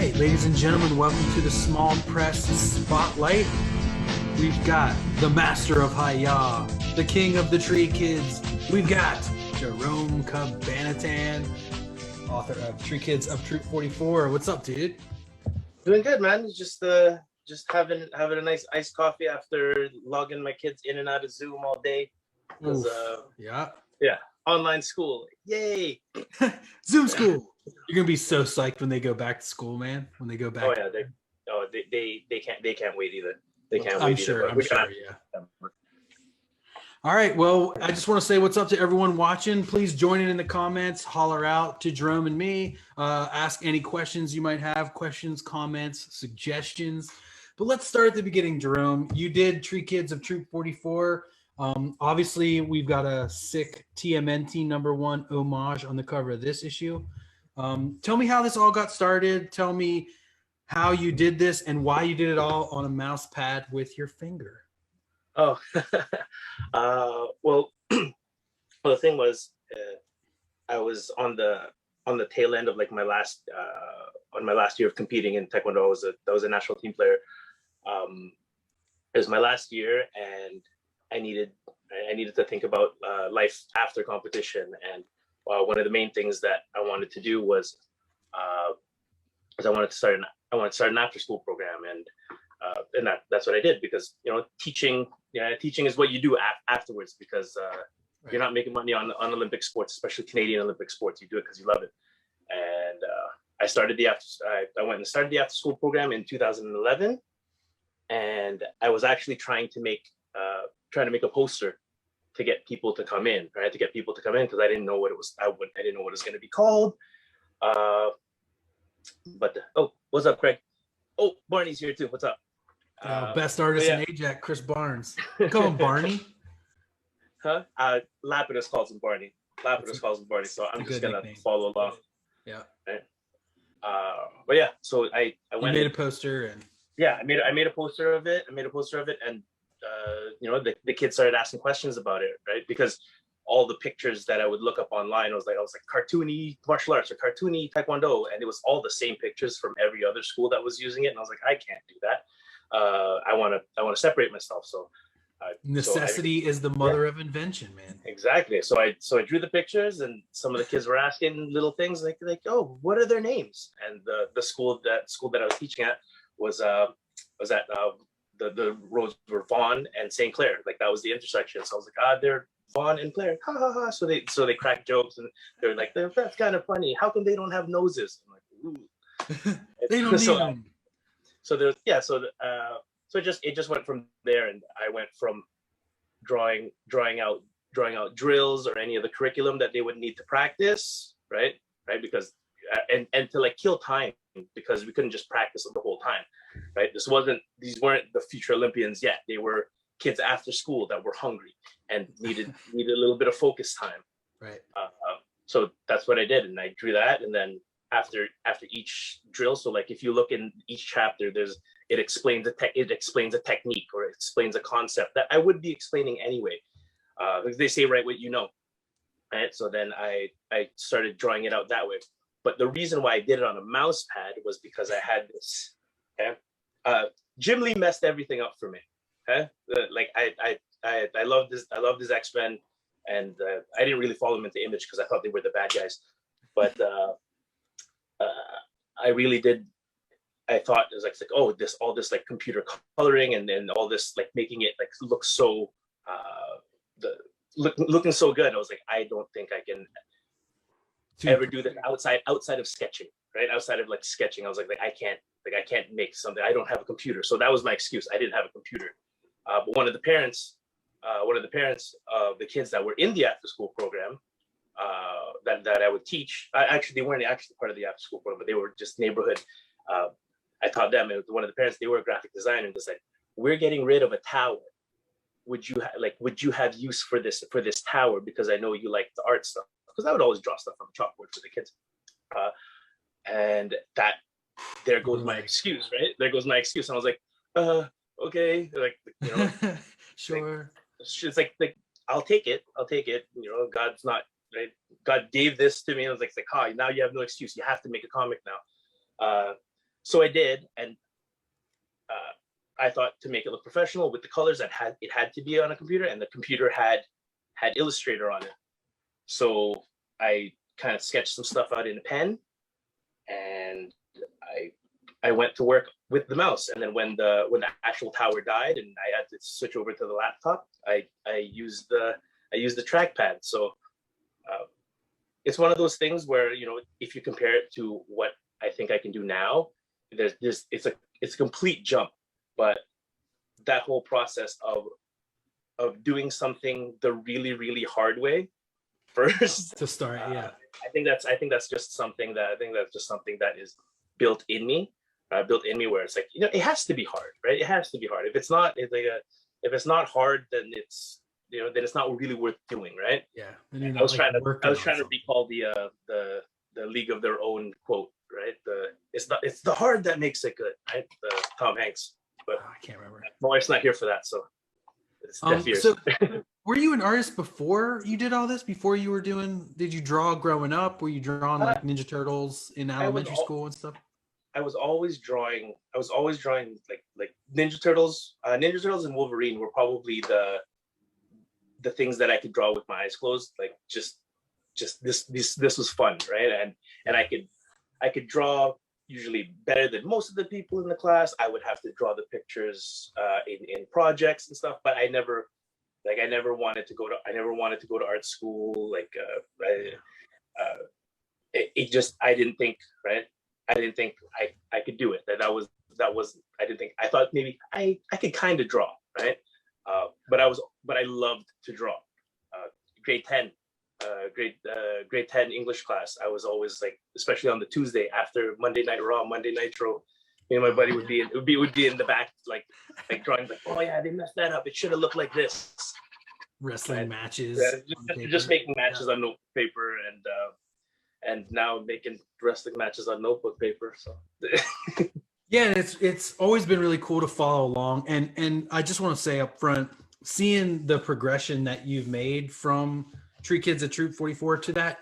right, ladies and gentlemen, welcome to the Small Press Spotlight. We've got the master of Hi-Ya, the king of the Tree Kids. We've got Jerome Cabanatan, author of Tree Kids of Troop 44. What's up, dude? Doing good, man. Just having a nice iced coffee after logging my kids in and out of Zoom all day. Yeah, Online school, yay! Zoom school. You're gonna be so psyched when they go back to school, man. When they go back. Oh yeah, they can't wait either. They can't wait I'm either. sure. Yeah. All right. Well, I just want to say what's up to everyone watching. Please join in the comments. Holler out to Jerome and me. Ask any questions you might have. Questions, comments, suggestions. But let's start at the beginning, Jerome. You did Tree Kids of Troop 44. Obviously, we've got a sick TMNT #1 homage on the cover of this issue. Tell me how this all got started. Tell me how you did this and why you did it all on a mouse pad with your finger. Oh, well, the thing was, I was on the tail end of like my last year of competing in Taekwondo. I was a national team player. It was my last year, and I needed to think about life after competition. And one of the main things that I wanted to do was I wanted to start an after school program, and that's what I did, because teaching is what you do afterwards, because Right. You're not making money on Olympic sports, especially Canadian Olympic sports. You do it because you love it. And I went and started the after school program in 2011, and I was actually trying to make a poster to get people to come in, right? To get people to come in, because I didn't know what it was. I didn't know what it was going to be called. What's up, Craig? Oh, Barney's here too. What's up? Best artist in Ajax, Chris Barnes. Call him Barney. Huh? Lapidus calls him Barney. So I'm just gonna follow along. Yeah. Right? But yeah, so I went. You made a poster, and yeah, I made a poster of it. And the kids started asking questions about it, right? Because all the pictures that I would look up online, I was like cartoony martial arts or cartoony Taekwondo, and it was all the same pictures from every other school that was using it, and I was like, I can't do that. I want to separate myself. So necessity is the mother of invention, man. Exactly. So I drew the pictures, and some of the kids were asking little things like, oh, what are their names? And the school that I was teaching at was at the roads were Vaughan and St. Clair. Like, that was the intersection. So I was like, they're Vaughan and Claire. Ha ha ha. So they cracked jokes, and they're like, that's kind of funny. How come they don't have noses? I'm like, ooh. They don't need them. So there's so it just went from there, and I went from drawing out drills or any of the curriculum that they would need to practice, right? Because and to like kill time, because we couldn't just practice the whole time, right? These weren't the future Olympians yet. They were kids after school that were hungry and needed a little bit of focus time, right? So that's what I did, and I drew that, and then after each drill, so like if you look in each chapter, it explains a technique, or it explains a concept that I would be explaining anyway. Because they say write what you know, right? So then I started drawing it out that way. But the reason why I did it on a mouse pad was because I had this. Okay, Jim Lee messed everything up for me. Okay, I love this X-Men, and I didn't really follow them into Image because I thought they were the bad guys, but I really did. I thought it was like all this like computer coloring and all this like making it like look so looking so good. I was like, I don't think I can ever do that outside of sketching, right? Outside of like sketching, I was like I can't make something. I don't have a computer, so that was my excuse. I didn't have a computer. But one of the parents of the kids that were in the after school program that I would teach, actually they weren't actually part of the after school program, but they were just neighborhood. I taught them, and one of the parents, they were a graphic designer, and was like, we're getting rid of a tower. Would you have use for this tower? Because I know you like the art stuff. Because I would always draw stuff on the chalkboard for the kids. And that, there goes my excuse, right? There goes my excuse. And I was like, okay. Like, sure. It's like, I'll take it. God's not, right? God gave this to me. And I was like, now you have no excuse. You have to make a comic now. So I did, and I thought to make it look professional with the colors that it had to be on a computer, and the computer had Illustrator on it. So I kind of sketched some stuff out in a pen, and I went to work with the mouse. And then when the actual tower died and I had to switch over to the laptop, I used the trackpad. So it's one of those things where, you know, if you compare it to what I think I can do now, it's a complete jump. But that whole process of doing something the really, really hard way first to start, yeah. I think that's just something that is built in me, where it's like, you know, it has to be hard, right? It has to be hard. If it's not hard, then it's, you know, then it's not really worth doing, right? Yeah. I was trying to recall the League of Their Own quote, right? It's the hard that makes it good, right? The Tom Hanks. But I can't remember. My wife's not here for that, so it's deaf ears. So were you an artist before you did all this? Before you were did you draw growing up? Were you drawing like Ninja Turtles in elementary school and stuff? I was always drawing like Ninja Turtles. Ninja Turtles and Wolverine were probably the things that I could draw with my eyes closed. Like just this was fun, right? And I could draw usually better than most of the people in the class. I would have to draw the pictures in projects and stuff, but I never wanted to go to art school. Like I didn't think, right? I didn't think I could do it. I thought maybe I could kind of draw, right? But I loved to draw. Grade 10 English class, I was always like, especially on the Tuesday after Monday Night Raw, Monday Nitro, me and my buddy would be in the back, like drawing, like, oh yeah, they messed that up. It should have looked like this. Wrestling matches. Just making matches on notebook paper, and now making wrestling matches on notebook paper. So. Yeah, and it's always been really cool to follow along, and I just want to say up front, seeing the progression that you've made from Tree Kids at Troop 44 to that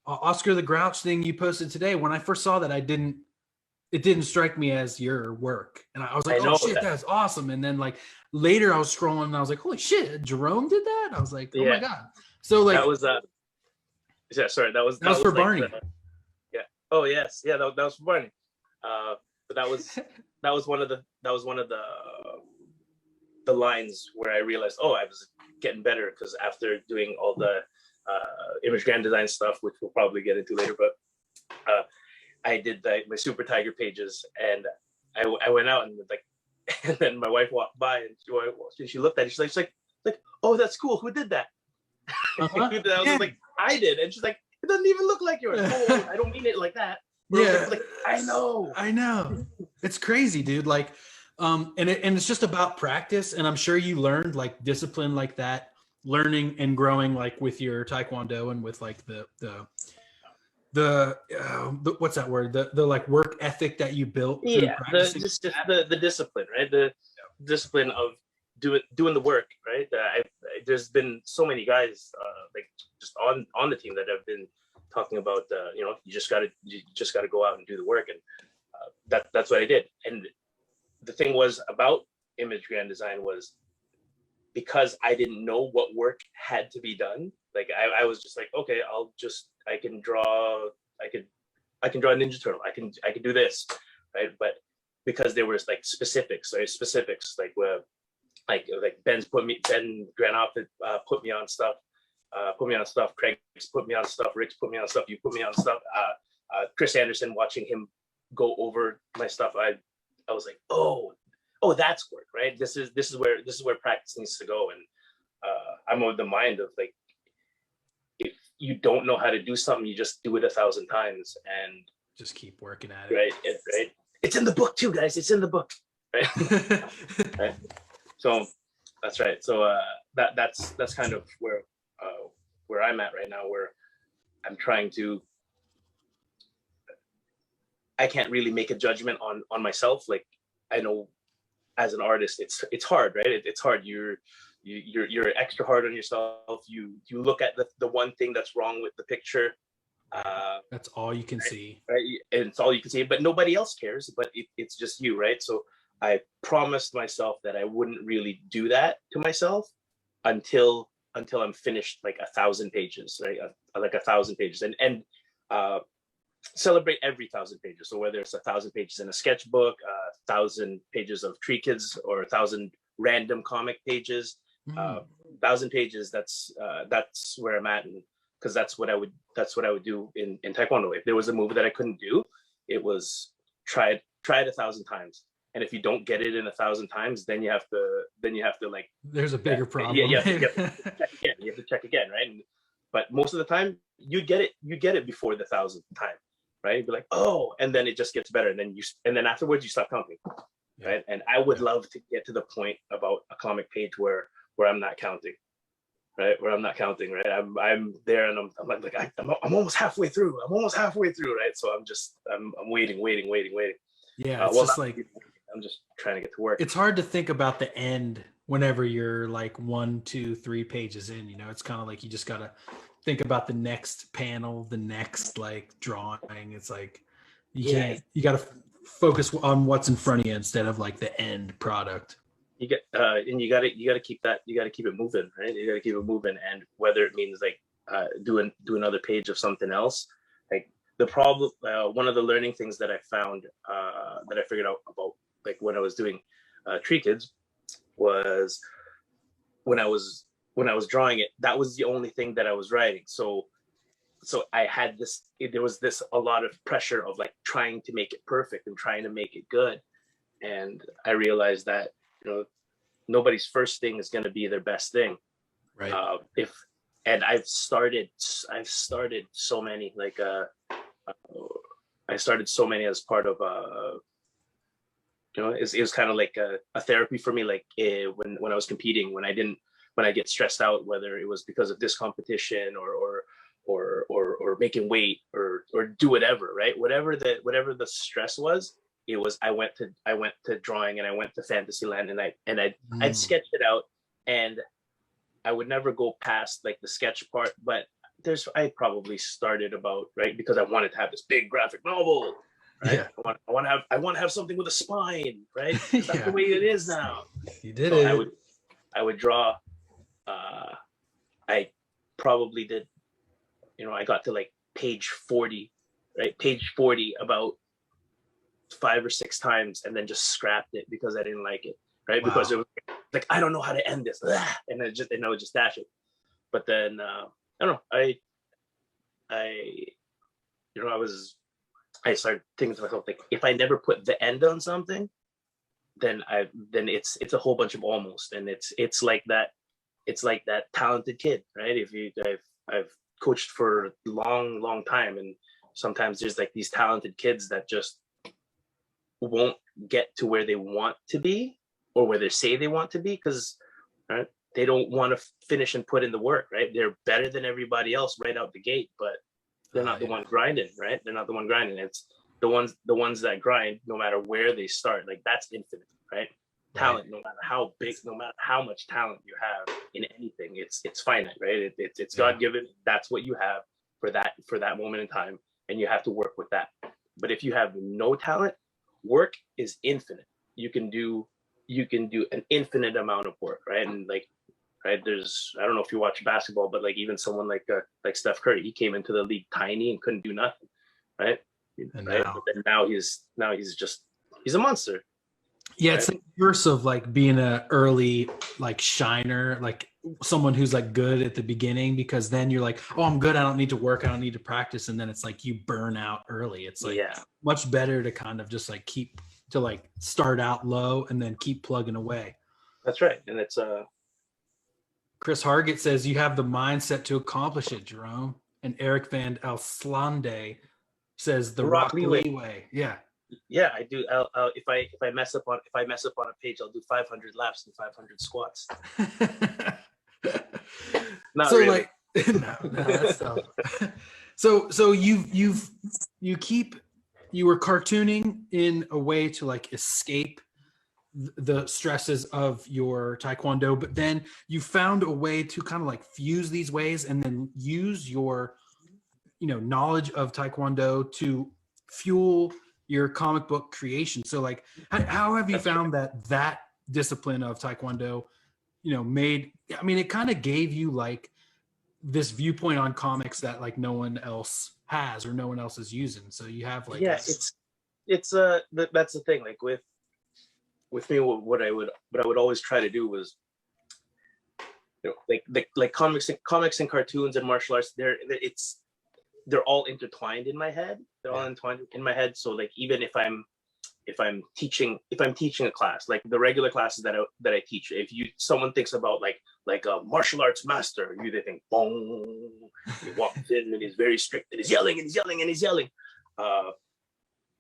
Oscar the Grouch thing you posted today. When I first saw that, it didn't strike me as your work, and I was like, oh shit, that's awesome. And then like later I was scrolling and I was like, holy shit, Jerome did that. I was like, oh my god. So like that was yeah, sorry, that was for like Barney. Yeah. Oh yes, yeah, that was for Barney. But that was one of the lines where I realized, oh, I was getting better, because after doing all the image grand design stuff, which we'll probably get into later, but I did my Super Tiger pages, and I went out and like, and then my wife walked by and she looked at it, she's like, oh, that's cool. Who did that? I was like, I did, and she's like, it doesn't even look like yours. Oh, I don't mean it like that. Yeah, like, I know. It's crazy, dude. Like, and it's just about practice. And I'm sure you learned like discipline like that, learning and growing like with your Taekwondo and with like the what's that word? The like work ethic that you built. Yeah, the discipline, right? The discipline of doing the work, right? There's been so many guys like just on the team that have been talking about you know, you just gotta go out and do the work, and that's what I did. And the thing was about image grand design was, because I didn't know what work had to be done, like I was just like, okay, I can draw a Ninja Turtle, I can do this, right? But because there was like specifics, like where like Ben Granoff put me on stuff, Craig's put me on stuff, Rick's put me on stuff, you put me on stuff, Chris Anderson, watching him go over my stuff, I was like, oh, that's work, right? This is where practice needs to go. And I'm of the mind of like, if you don't know how to do something, you just do it 1,000 times and just keep working at it. Right. It's in the book too, guys. It's in the book. Right. Right. So that's right. So that's kind of where I'm at right now, where I'm trying to. I can't really make a judgment on myself. Like, I know as an artist, it's hard, right? It's hard. You're extra hard on yourself. You look at the one thing that's wrong with the picture, That's all you can see. Right? And it's all you can see, but nobody else cares, but it's just you, right? So I promised myself that I wouldn't really do that to myself until I'm finished like 1,000 pages, right? Like 1,000 pages, and celebrate every 1,000 pages. So whether it's 1,000 pages in a sketchbook, 1,000 pages of Tree Kids, or 1,000 random comic pages, 1,000 pages. That's where I'm at, because that's what I would do in Taekwondo. If there was a move that I couldn't do, it was try it 1,000 times. And if you don't get it in 1,000 times, then you have to like. There's a bigger problem. You have to check again, right? But most of the time, you get it before the 1,000th time, right? You'd be like, oh, and then it just gets better, and then afterwards you stop counting, right? And I would love to get to the point about a comic page where I'm not counting, right? Where I'm not counting, right? I'm there, and I'm like I'm almost halfway through. Right? So I'm waiting. Yeah, it's just like I'm just trying to get to work. It's hard to think about the end whenever you're like 1, 2, 3 pages in. It's kind of like you just gotta think about the next panel, the next like drawing. It's like you gotta focus on what's in front of you instead of like the end product. You gotta keep it moving, right? You gotta keep it moving, and whether it means like do another page of something else. Like the problem, one of the learning things that I found that I figured out about like when I was doing Tree Kids was when I was drawing it, that was the only thing that I was writing. So I had there was a lot of pressure of like trying to make it perfect and trying to make it good. And I realized that, nobody's first thing is going to be their best thing. Right. And I've started so many, like, I started so many as part of, it was kind of like a therapy for me. Like when I was competing, when I get stressed out, whether it was because of this competition or making weight or do whatever, right? Whatever the stress was, I went to drawing, and I went to Fantasyland, and I'd sketch it out, and I would never go past like the sketch part, but I probably started about, right, because I wanted to have this big graphic novel, right? Yeah. I want to have something with a spine, right? That's the way it is now. You did it. I would draw. I probably did. I got to like page 40, right? Page 40 about 5 or 6 times, and then just scrapped it because I didn't like it, right? Wow. Because it was like, I don't know how to end this, and I would just dash it. But then I don't know. I started thinking to myself, like, if I never put the end on something, then it's a whole bunch of almost, and it's like that talented kid, right? I've coached for a long time, and sometimes there's like these talented kids that just won't get to where they want to be or where they say they want to be because they don't want to finish and put in the work, right? They're better than everybody else right out the gate, but they're not the one grinding, right? They're not the one grinding. It's the ones that grind, no matter where they start. Like, that's infinite, right? Talent, no matter how big, no matter how much talent you have in anything, it's finite, right? It's God-given. That's what you have for that moment in time, and you have to work with that. But if you have no talent, work is infinite. You can do an infinite amount of work, right? And like, right, I don't know if you watch basketball, but like even someone like Steph Curry, he came into the league tiny and couldn't do nothing, right? And right? Now he's a monster. Yeah, it's like the verse of like being an early like shiner, like someone who's like good at the beginning, because then you're like, oh, I'm good, I don't need to work, I don't need to practice, and then it's like you burn out early. It's like much better to kind of just like start out low and then keep plugging away. That's right. And it's Chris Hargett says you have the mindset to accomplish it, Jerome. And Eric Van Alslande says the Rock Lee way. Yeah, I do. If I mess up on a page, I'll do 500 laps and 500 squats. Not so really. No, that's tough. So you were cartooning in a way to like escape the stresses of your Taekwondo, but then you found a way to kind of like fuse these ways and then use your knowledge of Taekwondo to fuel your comic book creation. So like, how have you found that discipline of Taekwondo, it kind of gave you like this viewpoint on comics that like no one else has or no one else is using. So you have like, that's the thing. Like with me, what I would always try to do was, like comics and cartoons and martial arts, they're all intertwined in my head. They're all intertwined in my head. So like, even if I'm teaching a class, like the regular classes that I teach, if someone thinks about like a martial arts master, they think, boom, he walks in and he's very strict and he's yelling and he's yelling and he's yelling.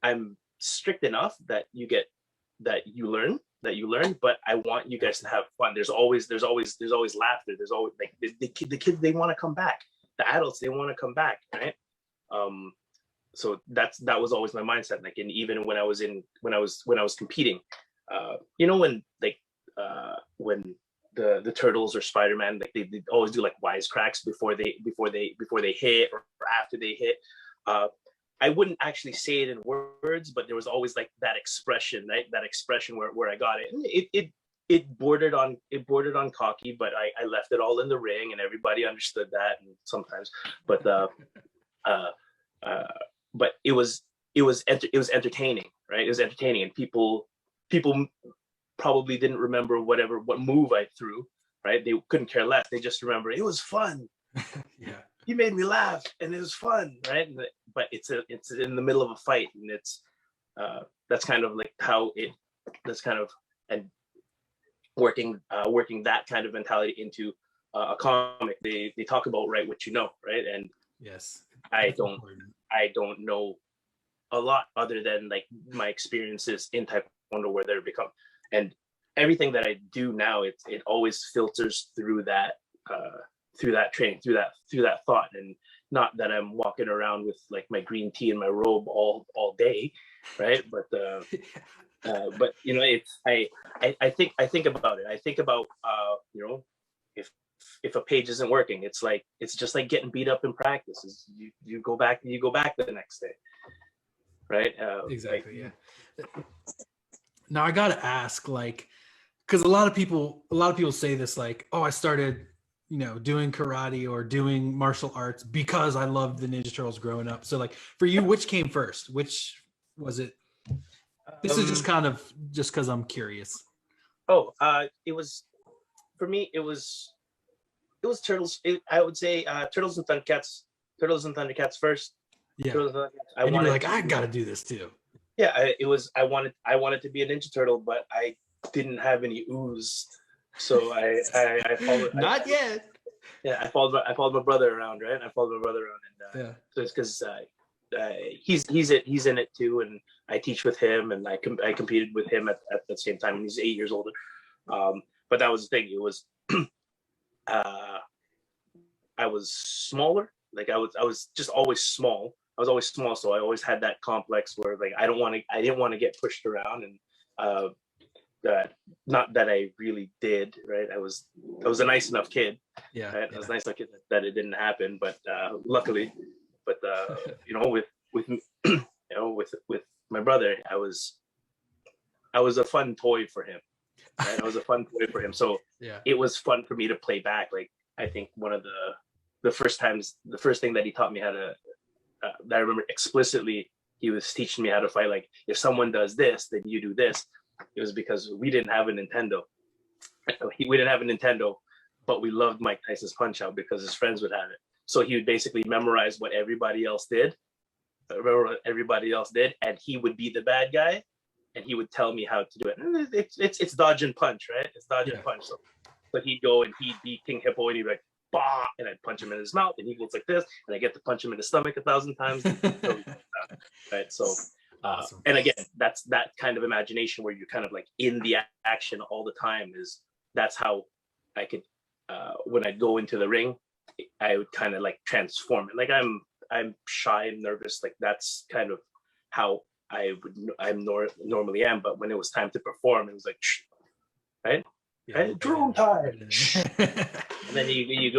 I'm strict enough that you learn, but I want you guys to have fun. There's always laughter. There's always like the kids, they want to come back. The adults, they want to come back, right? So that was always my mindset. Like, and even when I was competing, when the Turtles or Spider-Man, like they always do like wisecracks before they hit or after they hit. I wouldn't actually say it in words, but there was always like that expression, right? That expression where I got it. It bordered on cocky, but I left it all in the ring, and everybody understood that. And sometimes, but it was entertaining, right? It was entertaining, and people probably didn't remember what move I threw, right? They couldn't care less. They just remember it was fun. Yeah. He made me laugh, and it was fun, right? But it's in the middle of a fight, and it's that's kind of like how that's kind of and working that kind of mentality into a comic. They talk about write what you know, right? And yes, I don't know a lot other than like my experiences in Taekwondo where they're become, and everything that I do now, it always filters through that training, through that thought, and not that I'm walking around with like my green tea and my robe all day, right? But it's I think about it. I think about if a page isn't working, it's just like getting beat up in practice. You go back the next day, right? Exactly. Yeah. Now I gotta ask, like, because a lot of people say this, like, oh, I started doing karate or doing martial arts because I loved the Ninja Turtles growing up. So like for you, which came first? Which was it? This is just because I'm curious. It was, for me, it was Turtles. I would say Turtles and Thundercats first. Yeah. And you were like, I gotta do this too. Yeah, I wanted to be a Ninja Turtle, but I didn't have any ooze. So I followed. Not yet. Yeah, I followed my brother around, right? And yeah. So it's because he's in it too, and I teach with him, and I competed with him at the same time. And he's 8 years older. But that was the thing. It was I was smaller. Like I was just always small. I was always small, so I always had that complex where like I didn't want to get pushed around, and not that I really did, right? I was a nice enough kid. Yeah. Right? I was a nice enough kid that it didn't happen, but luckily, with my brother, I was a fun toy for him. Right? I was a fun toy for him, so yeah, it was fun for me to play back. Like I think one of the first thing that he taught me how to that I remember explicitly, he was teaching me how to fight. Like if someone does this, then you do this. It was because we didn't have a Nintendo. We didn't have a Nintendo, but we loved Mike Tyson's Punch Out because his friends would have it. So he would basically memorize what everybody else did. And he would be the bad guy, and he would tell me how to do it. It's dodge and punch, right? It's dodge and punch. So, but he'd go and he'd be King Hippo, and he'd be like, bah, and I'd punch him in his mouth, and he goes like this, and I get to punch him in the stomach 1,000 times. Right, so. Awesome. And again, that's that kind of imagination where you're kind of like in the action all the time. That's how I could when I'd go into the ring, I would kind of like transform it. Like I'm shy and nervous. Like that's kind of how normally am. But when it was time to perform, it was like, shh, right? Yeah. Right? Drone time. And then you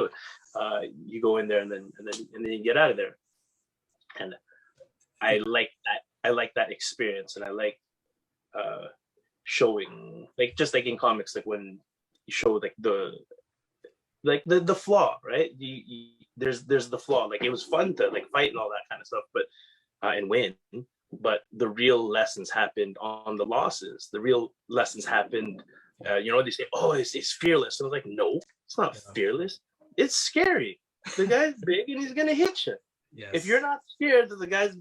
go in there, and then you get out of there. and I like that. I like that experience, and I like showing, like, just like in comics, like when you show like the flaw, right? There's the flaw. Like, it was fun to like fight and all that kind of stuff, but and win. But the real lessons happened on the losses. The real lessons happened. They say, "Oh, it's fearless." And I was like, "No, it's not fearless. It's scary. The guy's big and he's gonna hit you. Yes. If you're not scared that the guy's,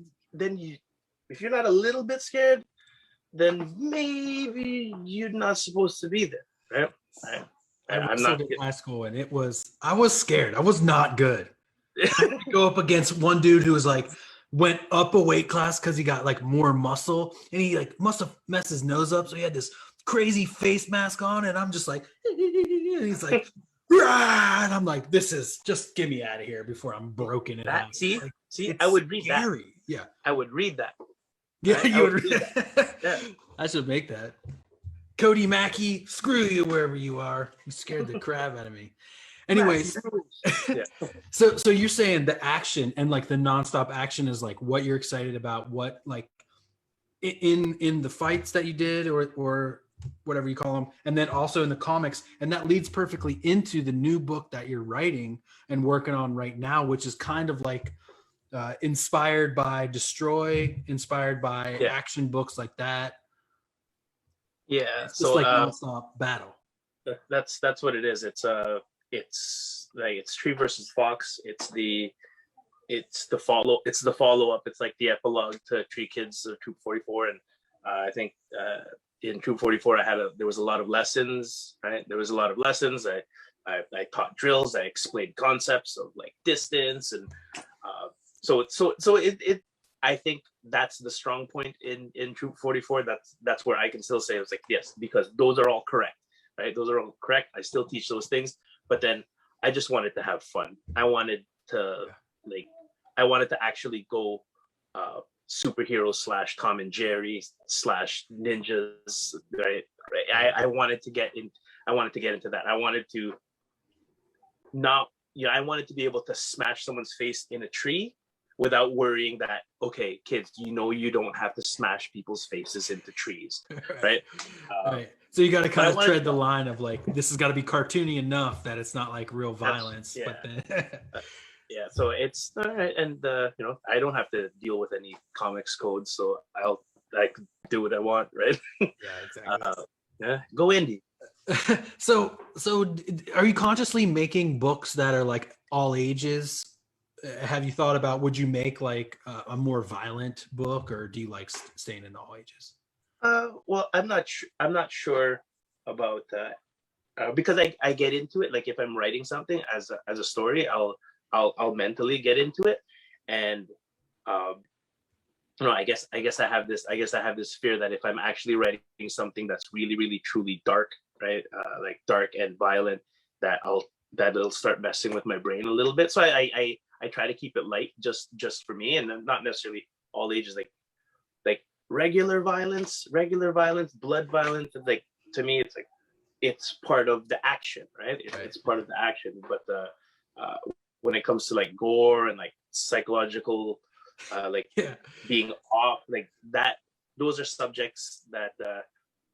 if you're not a little bit scared, then maybe you're not supposed to be there, right?" I'm not in high school, and I was scared. I was not good. I had to go up against one dude who was like, went up a weight class because he got like more muscle, and he like must have messed his nose up, so he had this crazy face mask on, and I'm just like, and he's like, rah! And I'm like, this is just get me out of here before I'm broken in half. See, Like, I would read scary. that. Yeah, I would read that. yeah, you would read that. Yeah. I should make that. Cody Mackey, screw you wherever you are. You scared the crap out of me. Anyways, Yeah. so you're saying the action and like the nonstop action is like what you're excited about, what like in the fights that you did or whatever you call them, and then also in the comics, and that leads perfectly into the new book that you're writing and working on right now, which is kind of like inspired by Destroy, inspired by action books like that. Yeah, it's just like nonstop battle. That's what it is. It's like it's Tree versus Fox. It's the follow up. It's like the epilogue to Tree Kids of Troop 44, and I think in Troop 44 there was a lot of lessons. Right, there was a lot of lessons. I taught drills. I explained concepts of like distance, and so it I think that's the strong point in Troop 44. That's where I can still say it's like, yes, because those are all correct, right? Those are all correct. I still teach those things, but then I just wanted to have fun. I wanted to actually go superheroes / Tom and Jerry / ninjas, right? I wanted to get into that. I wanted to I wanted to be able to smash someone's face in a tree without worrying that, okay, kids, you don't have to smash people's faces into trees, right? Right. So you got to kind of tread the line of like, this has got to be cartoony enough that it's not like real violence. Yeah. But then Yeah. So it's all right, and I don't have to deal with any comics codes, so I can do what I want, right? Yeah, exactly. Go indie. So are you consciously making books that are like all ages? Have you thought about, would you make like a more violent book, or do you like staying in all ages? Well, I'm not sure about that because I get into it. Like, if I'm writing something as a story, I'll mentally get into it, and I guess I have this fear that if I'm actually writing something that's really, really, truly dark, right, like dark and violent, that it'll start messing with my brain a little bit. So I try to keep it light, just for me, and then not necessarily all ages. Like regular violence, blood violence. Like, to me, it's like it's part of the action, right? It's part of the action. But when it comes to like gore and like psychological, being off, like that, those are subjects that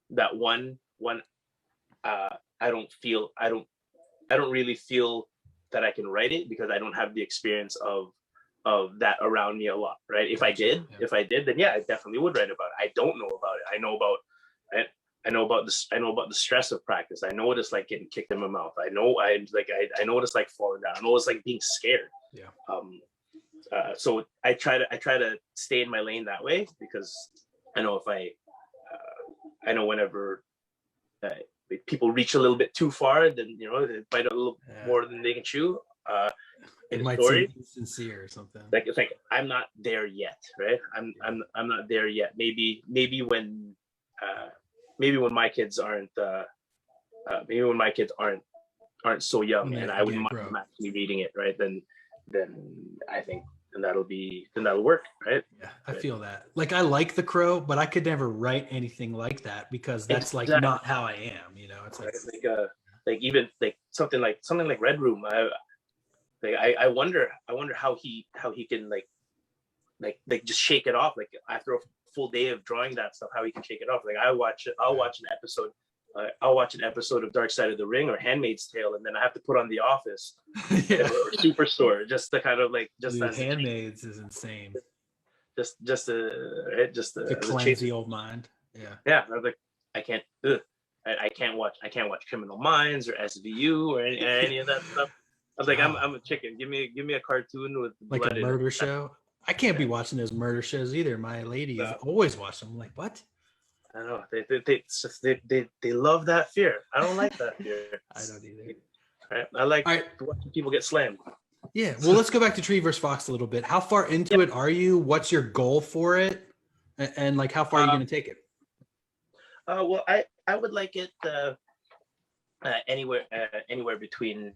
I don't really feel that I can write it, because I don't have the experience of that around me a lot, right? If I did, then yeah, I definitely would write about it. I don't know about it. I know about the stress of practice. I know what it's like getting kicked in my mouth. I know what it's like falling down. I know what it's like being scared. Yeah. So I try to stay in my lane that way, because I know I know whenever people reach a little bit too far, then they bite a little more than they can chew. It might seem insincere or something. Like, it's like, I'm not there yet, right? I'm not there yet. Maybe when my kids aren't so young, and I wouldn't mind them actually reading it, right? Then I think that'll work, right? Yeah, I feel that. Like, I like The Crow, but I could never write anything like that, because that's like not how I am. It's like even like something like Red Room. I wonder how he can like like just shake it off. Like after a full day of drawing that stuff, how he can shake it off. Like I'll watch an episode. I'll watch an episode of Dark Side of the Ring or Handmaid's Tale, and then I have to put on The Office or Superstore just to kind of like just Dude, as Handmaids is insane. just To cleanse the old mind. Yeah. I was like, I can't. I can't watch Criminal Minds or SVU or any of that stuff. I was like, I'm a chicken. Give me a cartoon with like blood a murder show. I can't be watching those murder shows either. My lady has always watched them. I'm like, what? I don't know. They love that fear. I don't like that fear. I don't either. Right? I like watching people get slammed. Yeah. Well, let's go back to Tree vs. Fox a little bit. How far into it are you? What's your goal for it? And like, how far are you going to take it? Well, I would like it anywhere between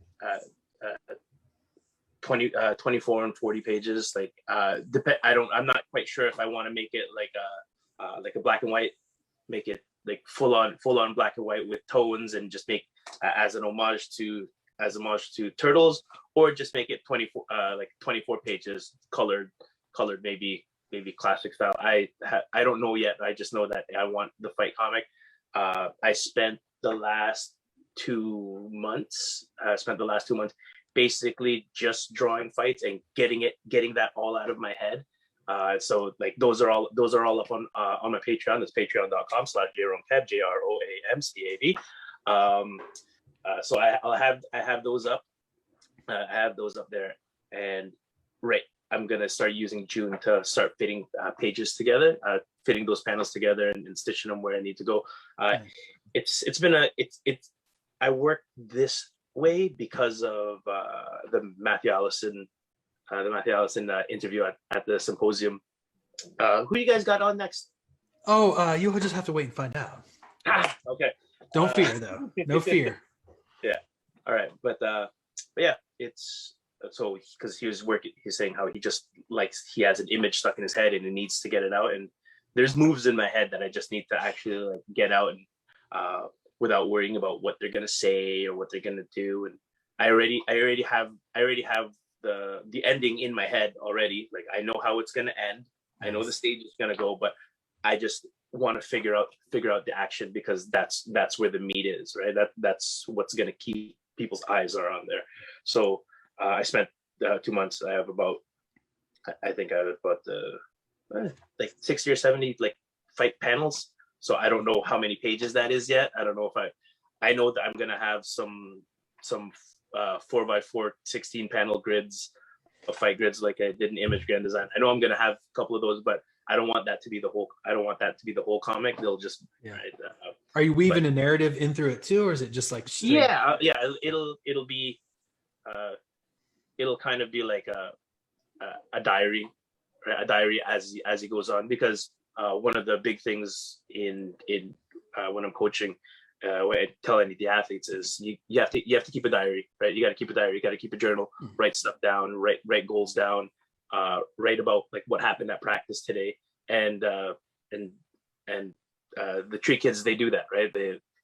24 and 40 pages. Like I'm not quite sure if I want to make it like a black and white, make it like full on black and white with tones and just make as an homage to Turtles, or just make it 24 pages colored maybe classic style. I don't know yet. I just know that I want the fight comic. I spent the last 2 months basically just drawing fights and getting that all out of my head. So like those are all up on my Patreon. That's patreon.com/JeromeCab, JROAMCAB. So I have those up. I have those up there, and I'm gonna start using June to start fitting pages together, fitting those panels together and stitching them where I need to go. I work this way because of the Matthew Allison interview at the symposium. Who you guys got on next? Oh, you'll just have to wait and find out. Okay. Don't fear though. No fear. Yeah. All right. But yeah, it's so because he's saying how he has an image stuck in his head and he needs to get it out. And there's moves in my head that I just need to actually like get out and without worrying about what they're gonna say or what they're gonna do. And I already have the ending in my head already. Like I know how it's gonna end. Nice. I know the stage is gonna go, but I just want to figure out the action, because that's where the meat is, right? That's what's gonna keep people's eyes are on there. So I spent 2 months. I have about like 60 or 70 like fight panels. So I don't know how many pages that is yet. I don't know if I know that I'm gonna have some 4x4 16 panel grids, fight grids like I did in Image Grand Design. I know I'm gonna have a couple of those, but I don't want that to be the whole comic. They'll just Are you weaving a narrative in through it too, or is it just like straight? Yeah. It'll be it'll kind of be like a diary, right? A diary as he goes on, because one of the big things in when I'm coaching, what I tell any of the athletes is you have to keep a diary, right? You got to keep a diary, you got to keep a journal, write stuff down, write goals down, write about like what happened at practice today, and the Tree kids, they do that, right?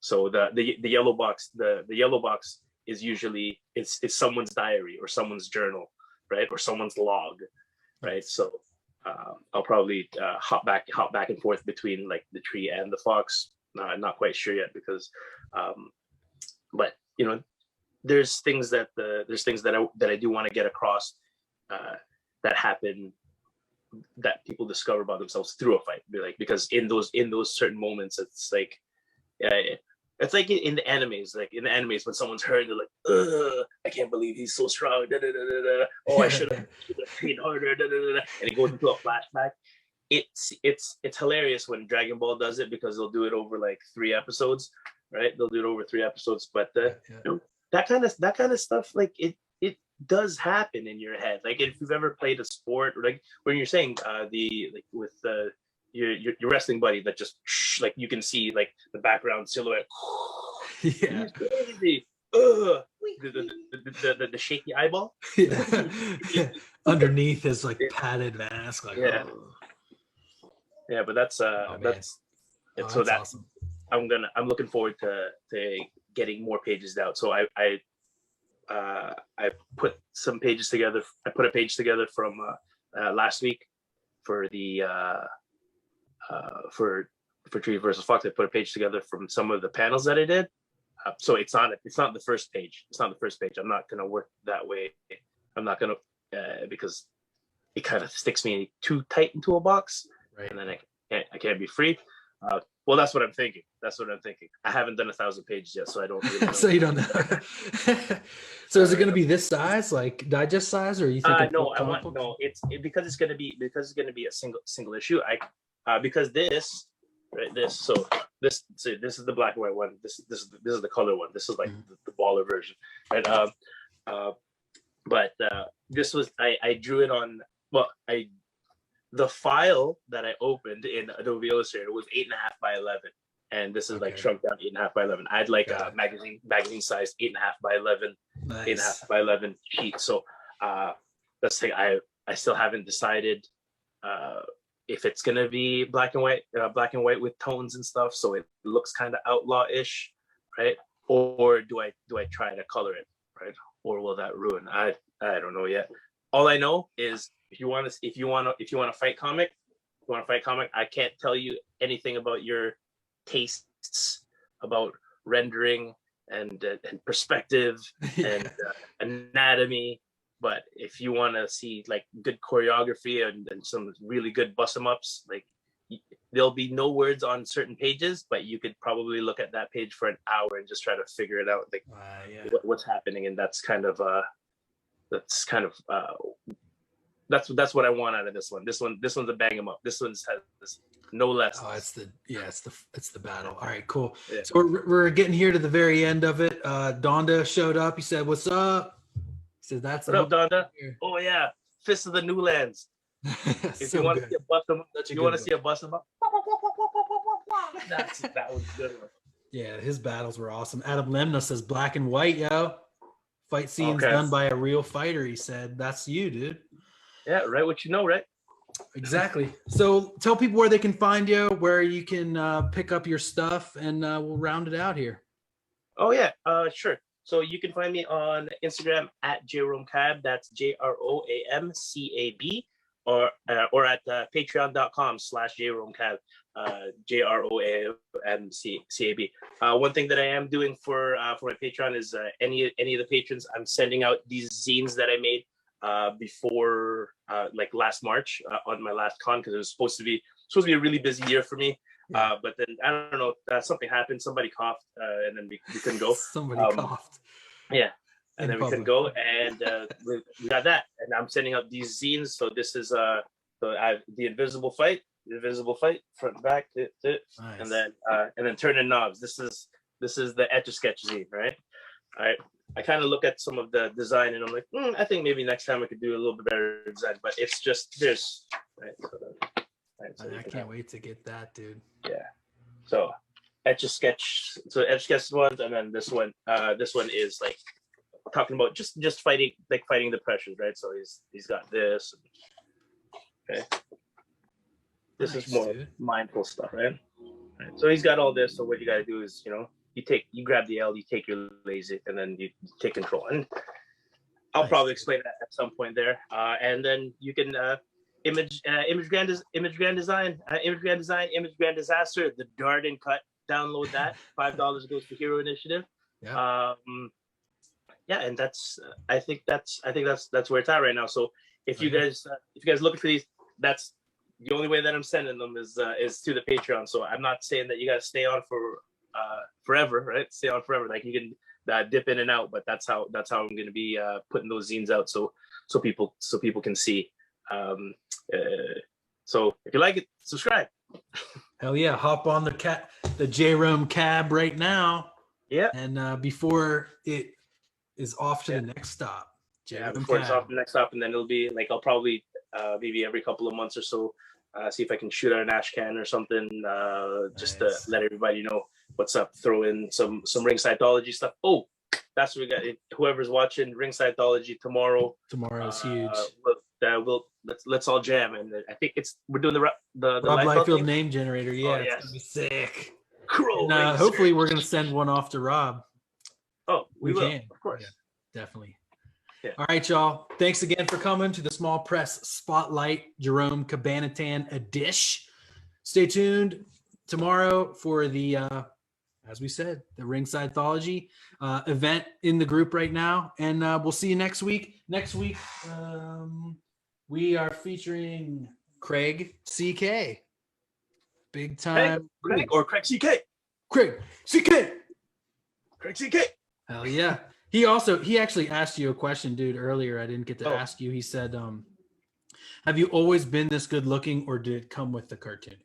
So the yellow box, the yellow box is usually it's someone's diary or someone's journal, right, or someone's log, right? So I'll probably hop back and forth between like the Tree and the Fox. I'm not quite sure yet, because but you know, there's things that I do want to get across that happen, that people discover about themselves through a fight. Because in those certain moments, it's like it's like in the animes. Like in the animes, when someone's hurt, they're like, "Ugh, I can't believe he's so strong. Da, da, da, da, da. Oh, I should have trained harder." Da, da, da, da. And it goes into a flashback. It's hilarious when Dragon Ball does it, because they'll do it over like 3 episodes, right? They'll do it over 3 episodes, but you know, that kind of stuff, like it does happen in your head. Like if you've ever played a sport, or like when you're saying with your wrestling buddy that just like you can see like the background silhouette. Yeah. The shaky eyeball. Yeah. Underneath his like padded mask. Like, yeah. Oh. Yeah, but that's so that's awesome. I'm looking forward to getting more pages out. So I put some pages together. I put a page together from last week, for the for Tree versus Fox. I put a page together from some of the panels that I did. So it's not the first page. It's not the first page. I'm not gonna work that way. I'm not gonna because it kind of sticks me too tight into a box, Right. and then I can't be free. Well, that's what I'm thinking. I haven't done 1,000 pages yet, so I don't really know. So you don't know. So is it going to be this size, like digest size, or you think? No, it's because it's going to be a single issue. Because this is the black and white one. This is the color one. This is like the baller version, right? But this was I drew it on. Well, the file that I opened in Adobe Illustrator was 8.5 by 11, and this is like shrunk down 8.5 by 11. I had like a magazine size 8.5 by 11, Nice. 8.5 by 11 sheet. So that's the thing. I still haven't decided if it's gonna be black and white with tones and stuff, so it looks kind of outlaw-ish, right? Or do I try to color it, right? Or will that ruin? I don't know yet. All I know is if you want to fight comic, I can't tell you anything about your tastes, about rendering and perspective and anatomy. But if you want to see like good choreography and some really good bust-em-ups, like there'll be no words on certain pages, but you could probably look at that page for an hour and just try to figure it out, like what's happening. And that's what I want out of this one. This one's a bang 'em up. This one's has no less. Oh, it's the battle. All right, cool. Yeah. So we're getting here to the very end of it. Donda showed up. He said, "What's up?" He said, "That's what up, Donda." Oh yeah, Fist of the New Lands. If you want to see a bust 'em up, that was a good one. Yeah, his battles were awesome. Adam Lemna says, "Black and white, yo. Fight scenes done by a real fighter." He said, "That's you, dude." Yeah, right. What you know, right? Exactly. So tell people where they can find you, where you can pick up your stuff, and we'll round it out here. Oh yeah, sure. So you can find me on Instagram at Jerome Cab. That's JROAMCAB, or at patreon.com/JeromeCab, JROAMCAB. One thing that I am doing for my Patreon is any of the patrons, I'm sending out these zines that I made before like last March on my last con, because it was supposed to be a really busy year for me. But then I don't know, something happened. Somebody coughed, and then we couldn't go. Somebody coughed. Yeah, and then we couldn't go, and we got that. And I'm sending out these zines. So this is I have the Invisible Fight, front and back, Nice. and then Turning Knobs. This is the Etch-a-Sketch zine, right? I kind of look at some of the design and I'm like, I think maybe next time I could do a little bit better design, but it's just this, right? So I can't wait to get that, dude. Yeah. So Etch-a-Sketch ones, and then this one is like talking about just fighting the pressures, right? So he's got this. Okay. This is more mindful stuff, right? So he's got all this. So what you got to do is, you grab the L, you take your laser, and then you take control. And I'll probably explain that at some point there. And then you can image grand design, image grand disaster, the Darden cut. Download that. $5 goes to Hero Initiative. Yeah. And I think that's where it's at right now. So if you guys looking for these, that's the only way that I'm sending them is to the Patreon. So I'm not saying that you got to stay on for forever, right? Stay on forever. Like you can dip in and out, but that's how I'm going to be putting those zines out so people can see. So if you like it, subscribe. Hell yeah, hop on the Jerome Cab right now. Yeah. And before it is off to the next stop. Before it's off the next stop, and then it'll be like I'll probably maybe every couple of months or so see if I can shoot out an ash can or something, just to let everybody know what's up. Throw in some Ringsideology stuff. Oh, that's what we got. Whoever's watching Ringsideology tomorrow. Tomorrow's huge. Let's all jam, and I think we're doing the Rob Liefeld name generator. Yeah, it's gonna be sick. Cool. And, hopefully, we're gonna send one off to Rob. Oh, we will, can, of course. Yeah, definitely. Yeah. All right, y'all. Thanks again for coming to the Small Press Spotlight Jerome Cabanatan edition. Stay tuned tomorrow for the, as we said, the Ringside Thology event in the group right now. And we'll see you next week. Next week, we are featuring Craig CK. Big time. Craig or Craig CK. Craig CK. Craig CK. Hell yeah. He actually asked you a question, dude, earlier. I didn't get to ask you. He said, have you always been this good looking, or did it come with the cartoon?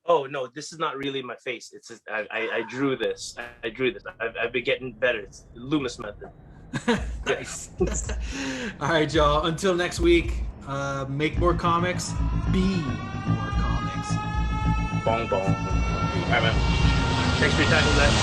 Oh no, this is not really my face. It's just, I drew this. I drew this. I've been getting better. It's the Loomis method. Nice. All right, y'all. Until next week, make more comics, be more comics. Bong bong. All right, man. Thanks for your time, guys.